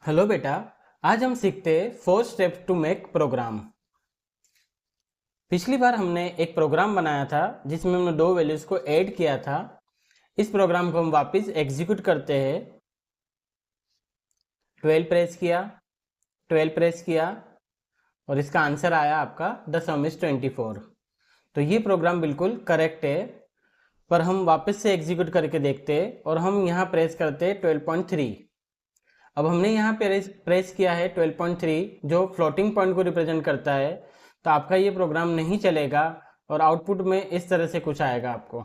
Hello बेटा। आज हम सीखते हैं 4 स्टेप्स टू मेक प्रोग्राम। पिछली बार हमने एक प्रोग्राम बनाया था जिसमें हमने दो वैल्यूज़ को ऐड किया था। इस प्रोग्राम को हम वापस एग्जीक्यूट करते हैं। 12 प्रेस किया, 12 प्रेस किया और इसका आंसर आया आपका द सम इज 24। तो ये प्रोग्राम बिल्कुल करेक्ट है, पर हम वापस से एग्जीक्यूट करके देखते हैं और हम यहाँ प्रेस करते हैं 12.3। अब हमने यहाँ पे प्रेस किया है 12.3 जो फ्लोटिंग पॉइंट को रिप्रेजेंट करता है, तो आपका ये प्रोग्राम नहीं चलेगा और आउटपुट में इस तरह से कुछ आएगा आपको।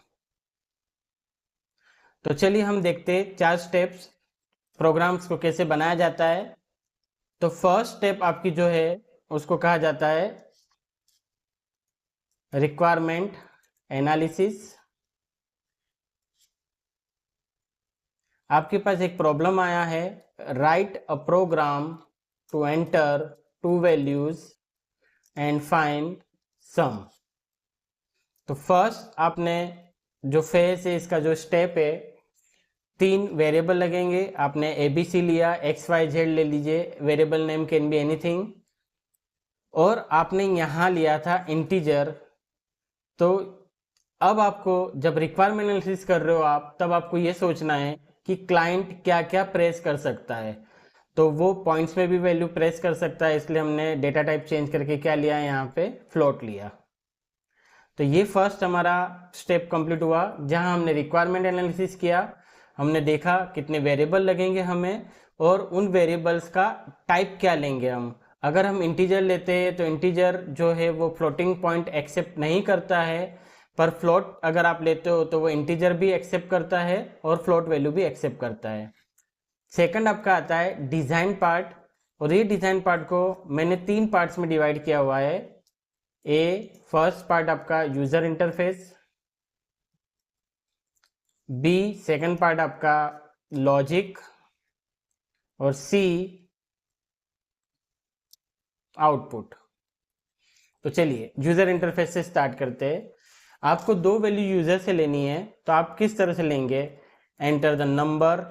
तो चलिए हम देखते हैं 4 स्टेप्स प्रोग्राम्स को कैसे बनाया जाता है। तो फर्स्ट स्टेप आपकी जो है उसको कहा जाता है रिक्वायरमेंट एनालिसिस। आपके पास एक प्रॉब्लम आया है, write a program to enter 2 values and find sum. तो फर्स्ट आपने जो फेस है, इसका जो स्टेप है, 3 वेरिएबल लगेंगे। आपने ABC लिया, XYZ ले लीजिए, variable name can be anything, और आपने यहाँ लिया था इंटीजर। तो अब आपको जब रिक्वायरमेंट एनालिसिस कर रहे हो आप, तब आपको ये सोचना है कि क्लाइंट क्या क्या प्रेस कर सकता है। तो वो पॉइंट्स में भी वैल्यू प्रेस कर सकता है, इसलिए हमने डेटा टाइप चेंज करके क्या लिया है, यहाँ पे फ्लोट लिया। तो ये फर्स्ट हमारा स्टेप कंप्लीट हुआ, जहां हमने रिक्वायरमेंट एनालिसिस किया। हमने देखा कितने वेरिएबल लगेंगे हमें और उन वेरिएबल्स का टाइप क्या लेंगे हम। अगर हम इंटीजर लेते हैं तो इंटीजर जो है वो फ्लोटिंग पॉइंट एक्सेप्ट नहीं करता है, पर फ्लोट अगर आप लेते हो तो वो इंटीजर भी एक्सेप्ट करता है और फ्लोट वैल्यू भी एक्सेप्ट करता है। सेकंड आपका आता है डिज़ाइन पार्ट, और ये डिज़ाइन पार्ट को मैंने 3 पार्ट्स में डिवाइड किया हुआ है। फर्स्ट पार्ट आपका user interface, B second part आपका लॉजिक, और सी आउटपुट। तो चलिए यूजर इंटरफेस से स्टार्ट करते हैं। आपको 2 वैल्यू यूजर से लेनी है, तो आप किस तरह से लेंगे? Enter the number,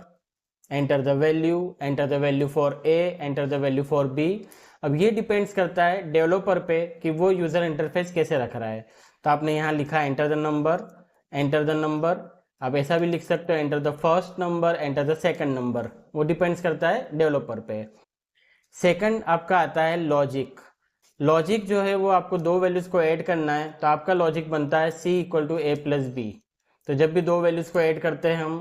enter the value, enter the value for A, enter the value for B. अब ये डिपेंड्स करता है डेवलपर पे कि वो यूजर इंटरफेस कैसे रख रहा है। तो आपने यहाँ लिखा enter the number, enter the number. आप ऐसा भी लिख सकते हो enter the first number, enter the second number. वो डिपेंड्स करता है डेवलपर पे। सेकंड आपका आता है लॉजिक। लॉजिक जो है वो आपको 2 वैल्यूज को ऐड करना है, तो आपका लॉजिक बनता है C इक्वल टू A+B। तो जब भी 2 वैल्यूज को ऐड करते हैं हम,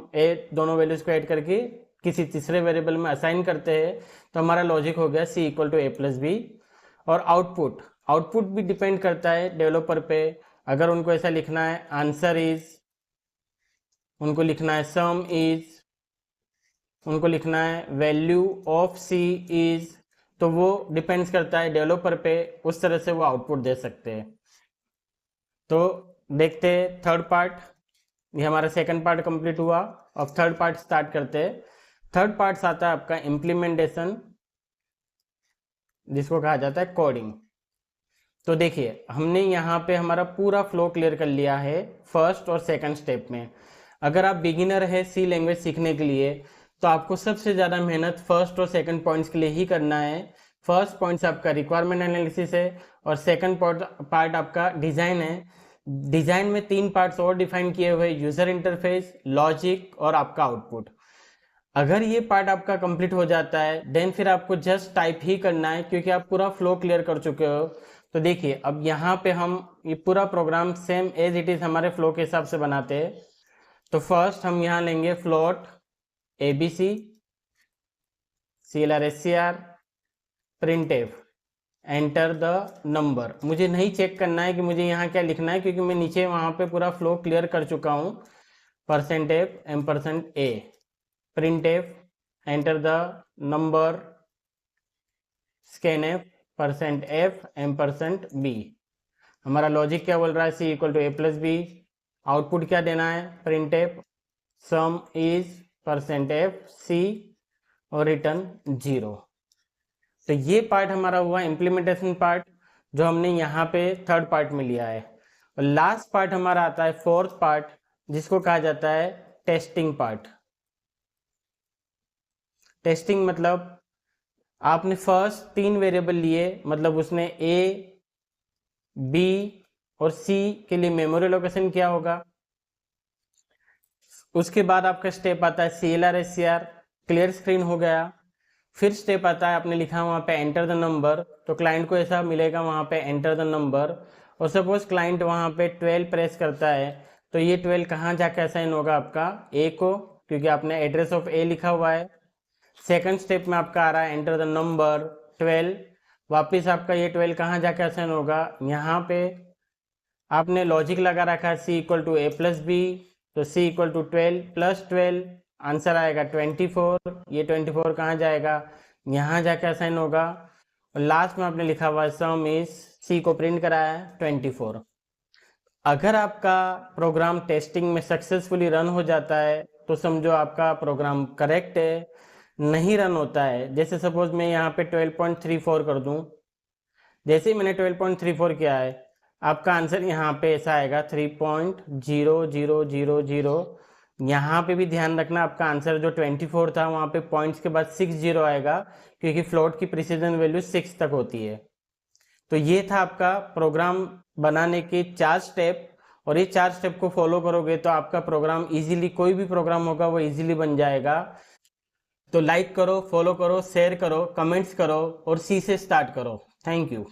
दोनों वैल्यूज को ऐड करके किसी तीसरे वेरिएबल में असाइन करते हैं, तो हमारा लॉजिक हो गया C इक्वल टू A+B। और आउटपुट, आउटपुट भी डिपेंड करता है डेवलपर पे। अगर उनको ऐसा लिखना है आंसर इज, उनको लिखना है सम इज, उनको लिखना है वैल्यू ऑफ C इज, तो वो डिपेंड्स करता है डेवलपर पे, उस तरह से वो आउटपुट दे सकते हैं। तो देखते हैं थर्ड पार्ट। ये हमारा सेकंड पार्ट कंप्लीट हुआ। अब थर्ड पार्ट स्टार्ट करते हैं। थर्ड पार्ट आता है आपका इम्प्लीमेंटेशन, जिसको कहा जाता है कोडिंग। तो देखिए हमने यहाँ पे हमारा पूरा फ्लो क्लियर कर लिया है फर्स्ट और सेकंड स्टेप में। अगर आप बिगिनर है सी लैंग्वेज सीखने के लिए, तो आपको सबसे ज़्यादा मेहनत फर्स्ट और सेकंड पॉइंट्स के लिए ही करना है। फर्स्ट पॉइंट्स आपका रिक्वायरमेंट एनालिसिस है और सेकंड पार्ट आपका डिज़ाइन है। डिज़ाइन में 3 पार्ट्स और डिफाइन किए हुए, यूज़र इंटरफेस, लॉजिक और आपका आउटपुट। अगर ये पार्ट आपका कंप्लीट हो जाता है, देन फिर आपको जस्ट टाइप ही करना है, क्योंकि आप पूरा फ्लो क्लियर कर चुके हो। तो देखिए अब यहाँ पे हम ये पूरा program same as it is हमारे फ्लो के हिसाब से बनाते हैं। तो फर्स्ट हम यहाँ लेंगे float ABC, CLR printf, enter the number. मुझे नहीं चेक करना है कि मुझे यहाँ क्या लिखना है, क्योंकि मैं नीचे वहाँ पे पूरा फ्लो क्लियर कर चुका हूँ। %f %a, printf, enter the number, scanf, %f %b। हमारा लॉजिक क्या बोल रहा है? C equal to A+B। Output क्या देना है? printf some is %f c और रिटर्न 0। तो ये पार्ट हमारा हुआ इम्प्लीमेंटेशन पार्ट, जो हमने यहाँ पे थर्ड पार्ट में लिया है। और लास्ट पार्ट हमारा आता है फोर्थ पार्ट, जिसको कहा जाता है टेस्टिंग पार्ट। टेस्टिंग मतलब आपने फर्स्ट 3 वेरिएबल लिए, मतलब उसने ए बी और सी के लिए मेमोरी लोकेशन किया होगा। उसके बाद आपका स्टेप आता है CLR SCR, क्लियर स्क्रीन हो गया। फिर स्टेप आता है, आपने लिखा वहाँ पे एंटर द नंबर, तो क्लाइंट को ऐसा मिलेगा वहाँ पे एंटर द नंबर। और सपोज क्लाइंट वहाँ पे 12 प्रेस करता है, तो ये 12 कहाँ जाके असाइन होगा आपका ए को, क्योंकि आपने एड्रेस ऑफ ए लिखा हुआ है। सेकंड स्टेप में आपका आ रहा है एंटर द नंबर 12, वापिस आपका ये 12 कहाँ जाके असाइन होगा, यहाँ पे आपने लॉजिक लगा रखा है C इक्वल टू A+B, तो C इक्वल टू 12 + 12, आंसर आएगा 24। ये 24 कहाँ जाएगा, यहाँ जाके असाइन होगा। और लास्ट में आपने लिखा हुआ है सम इज, C को प्रिंट कराया है 24। अगर आपका प्रोग्राम टेस्टिंग में सक्सेसफुली रन हो जाता है तो समझो आपका प्रोग्राम करेक्ट है। नहीं रन होता है, जैसे सपोज मैं यहाँ पे 12.34 कर दूँ, जैसे ही मैंने 12.34 किया है, आपका आंसर यहाँ पे ऐसा आएगा 3.0000। यहाँ पे भी ध्यान रखना, आपका आंसर जो 24 था वहाँ पे पॉइंट्स के बाद 60 आएगा, क्योंकि फ्लोट की प्रिसीजन वैल्यू 6 तक होती है। तो ये था आपका प्रोग्राम बनाने के 4 स्टेप, और ये 4 स्टेप को फॉलो करोगे तो आपका प्रोग्राम इजीली, कोई भी प्रोग्राम होगा वो इजीली बन जाएगा। तो लाइक करो, फॉलो करो, शेयर करो, कमेंट्स करो और सी से स्टार्ट करो। Thank you.